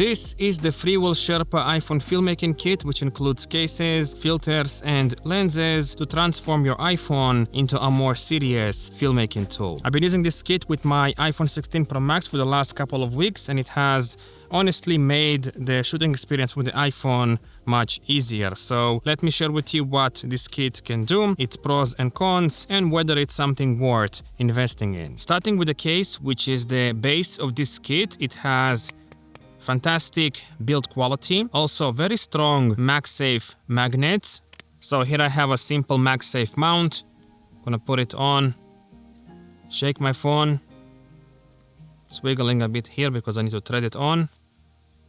This is the Freewell Sherpa iPhone filmmaking kit, which includes cases, filters, and lenses to transform your iPhone into a more serious filmmaking tool. I've been using this kit with my iPhone 16 Pro Max for the last couple of weeks, and it has honestly made the shooting experience with the iPhone much easier. So let me share with you what this kit can do, its pros and cons, and whether it's something worth investing in. Starting with the case, which is the base of this kit, it has fantastic build quality, also very strong MagSafe magnets. So here I have a simple MagSafe mount. Gonna put it on, shake my phone. It's wiggling a bit here because I need to thread it on.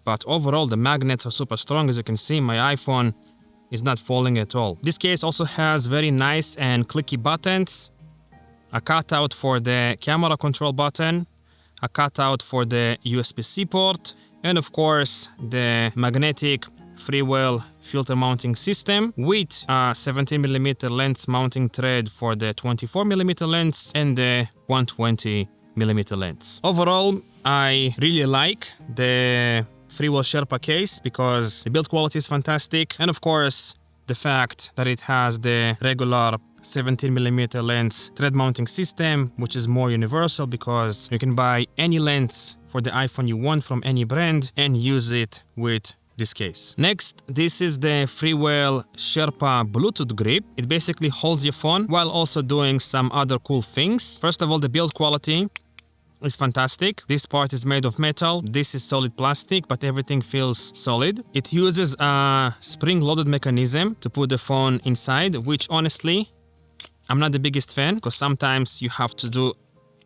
But overall, the magnets are super strong. As you can see, my iPhone is not falling at all. This case also has very nice and clicky buttons, a cutout for the camera control button, a cutout for the USB-C port, and of course, the magnetic Freewell filter mounting system with a 17mm lens mounting thread for the 24mm lens and the 120mm lens. Overall, I really like the Freewell Sherpa case because the build quality is fantastic, and of course the fact that it has the regular 17mm lens thread mounting system, which is more universal because you can buy any lens for the iPhone you want from any brand and use it with this case. Next, this is the Freewell Sherpa Bluetooth grip. It basically holds your phone while also doing some other cool things. First of all, the build quality is fantastic. This part is made of metal. This is solid plastic, but everything feels solid. It uses a spring-loaded mechanism to put the phone inside, which honestly, I'm not the biggest fan because sometimes you have to do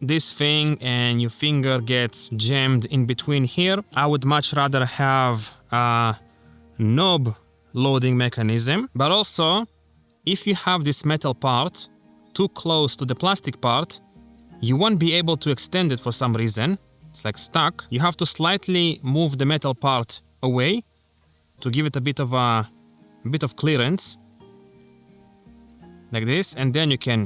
this thing and your finger gets jammed in between here. I would much rather have a knob loading mechanism, but also if you have this metal part too close to the plastic part, you won't be able to extend it for some reason. It's like stuck. You have to slightly move the metal part away to give it a bit of clearance, like this, and then you can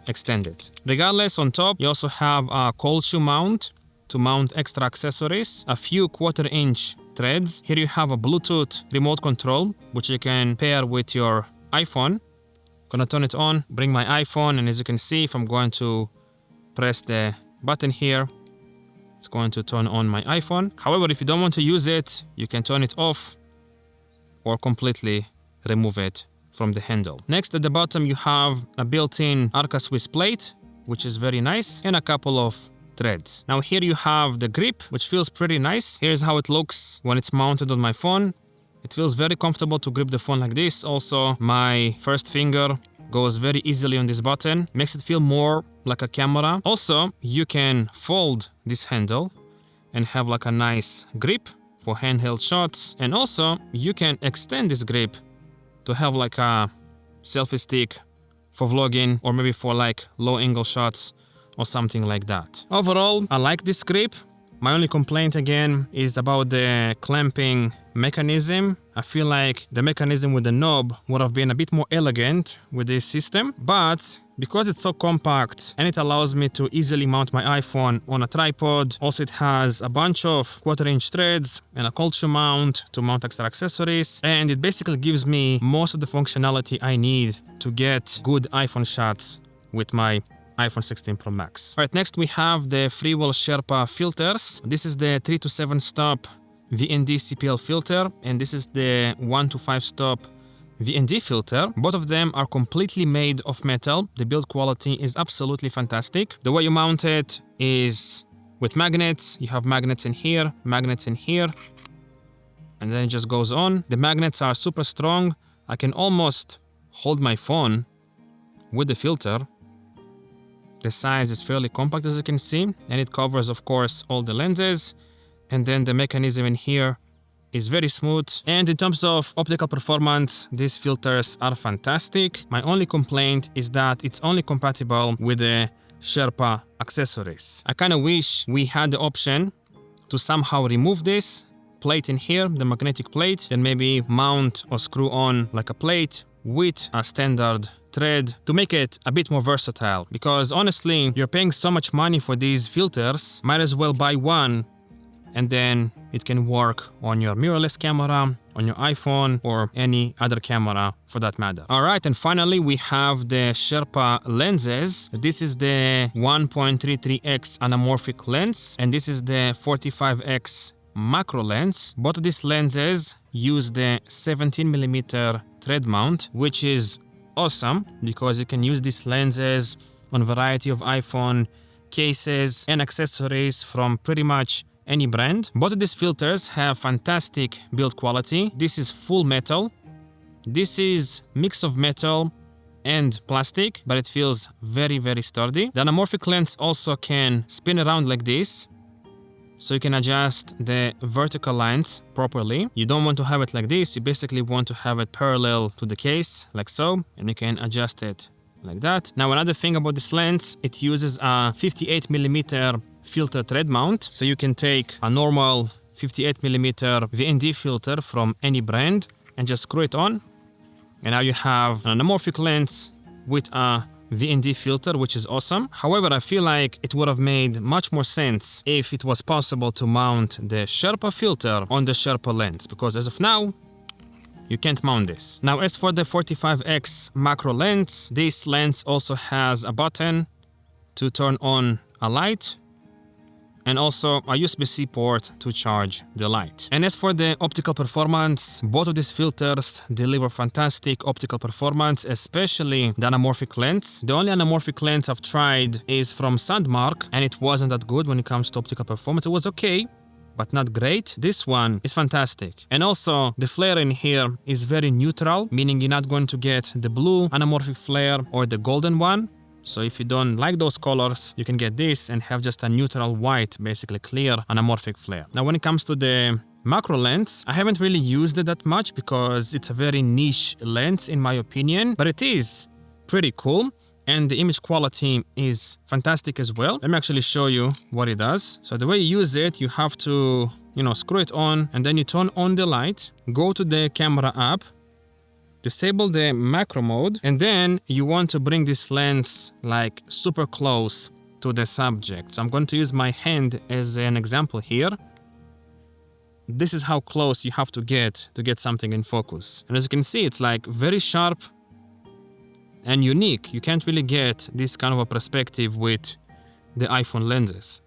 extend it. Regardless, on top you also have a cold shoe mount to mount extra accessories, a few 1/4-inch threads. Here you have a Bluetooth remote control, which you can pair with your iPhone. Gonna turn it on, bring my iPhone, and as you can see, if I'm going to press the button here, it's going to turn on my iPhone. However, if you don't want to use it, you can turn it off or completely remove it from the handle. Next, at the bottom, you have a built-in Arca Swiss plate, which is very nice, and a couple of threads. Now here you have the grip, which feels pretty nice. Here's how it looks when it's mounted on my phone. It feels very comfortable to grip the phone like this. Also, my first finger goes very easily on this button. Makes it feel more like a camera. Also, you can fold this handle and have like a nice grip for handheld shots. And also, you can extend this grip to have like a selfie stick for vlogging or maybe for like low angle shots or something like that. Overall, I like this grip. My only complaint again is about the clamping mechanism. I feel like the mechanism with the knob would have been a bit more elegant with this system, but because it's so compact and it allows me to easily mount my iPhone on a tripod, also it has a bunch of 1/4-inch threads and a cold shoe mount to mount extra accessories, and it basically gives me most of the functionality I need to get good iPhone shots with my iPhone 16 Pro Max. Alright, next we have the Freewell Sherpa filters. This is the 3 to 7 stop VND CPL filter, and this is the 1 to 5 stop VND filter. Both of them are completely made of metal. The build quality is absolutely fantastic. The way you mount it is with magnets. You have magnets in here, and then it just goes on. The magnets are super strong. I can almost hold my phone with the filter. The size is fairly compact, as you can see, and it covers, of course, all the lenses. And then the mechanism in here is very smooth. And in terms of optical performance, these filters are fantastic. My only complaint is that it's only compatible with the Sherpa accessories. I kind of wish we had the option to somehow remove this plate in here, the magnetic plate, then maybe mount or screw on like a plate with a standard thread to make it a bit more versatile. Because honestly, you're paying so much money for these filters, might as well buy one and then it can work on your mirrorless camera, on your iPhone, or any other camera for that matter. All right, and finally we have the Sherpa lenses. This is the 1.33x anamorphic lens, and this is the 45x macro lens. Both of these lenses use the 17mm thread mount, which is awesome because you can use these lenses on a variety of iPhone cases and accessories from pretty much any brand. Both of these filters have fantastic build quality. This is full metal. This is mix of metal and plastic, but it feels very, very sturdy. The anamorphic lens also can spin around like this, so you can adjust the vertical lines properly. You don't want to have it like this. You basically want to have it parallel to the case, like so, and you can adjust it like that. Now, another thing about this lens, it uses a 58mm filter thread mount. So you can take a normal 58mm VND filter from any brand and just screw it on. And now you have an anamorphic lens with a VND filter, which is awesome. However, I feel like it would have made much more sense if it was possible to mount the Sherpa filter on the Sherpa lens, because as of now, you can't mount this. Now, as for the 45x macro lens, this lens also has a button to turn on a light and also a USB-C port to charge the light. And as for the optical performance, both of these filters deliver fantastic optical performance, especially the anamorphic lens. The only anamorphic lens I've tried is from Sandmark, and it wasn't that good when it comes to optical performance. It was okay, but not great. This one is fantastic. And also the flare in here is very neutral, meaning you're not going to get the blue anamorphic flare or the golden one. So if you don't like those colors, you can get this and have just a neutral white, basically clear anamorphic flare. Now, when it comes to the macro lens, I haven't really used it that much because it's a very niche lens in my opinion, but it is pretty cool. And the image quality is fantastic as well. Let me actually show you what it does. So the way you use it, you have to, screw it on, and then you turn on the light, go to the camera app, disable the macro mode, and then you want to bring this lens like super close to the subject. So I'm going to use my hand as an example here. This is how close you have to get something in focus. And as you can see, it's like very sharp and unique. You can't really get this kind of a perspective with the iPhone lenses.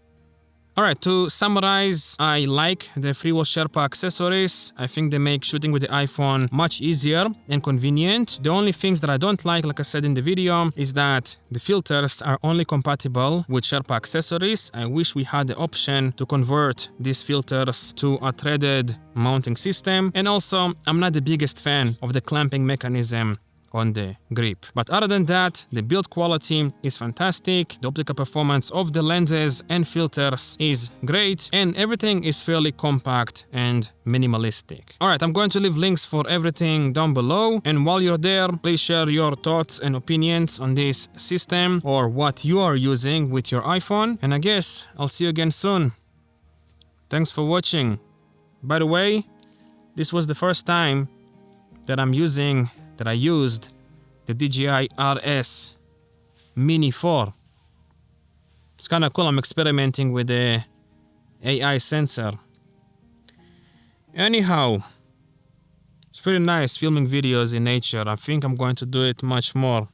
All right, to summarize, I like the Freewell Sherpa accessories. I think they make shooting with the iPhone much easier and convenient. The only things that I don't like I said in the video, is that the filters are only compatible with Sherpa accessories. I wish we had the option to convert these filters to a threaded mounting system. And also, I'm not the biggest fan of the clamping mechanism on the grip. But other than that, the build quality is fantastic, the optical performance of the lenses and filters is great, and everything is fairly compact and minimalistic. Alright, I'm going to leave links for everything down below, and while you're there, please share your thoughts and opinions on this system or what you are using with your iPhone, and I guess I'll see you again soon. Thanks for watching. By the way, this was the first time that I used the DJI RS Mini 4. It's kind of cool. I'm experimenting with the AI sensor. Anyhow, it's pretty nice filming videos in nature. I think I'm going to do it much more.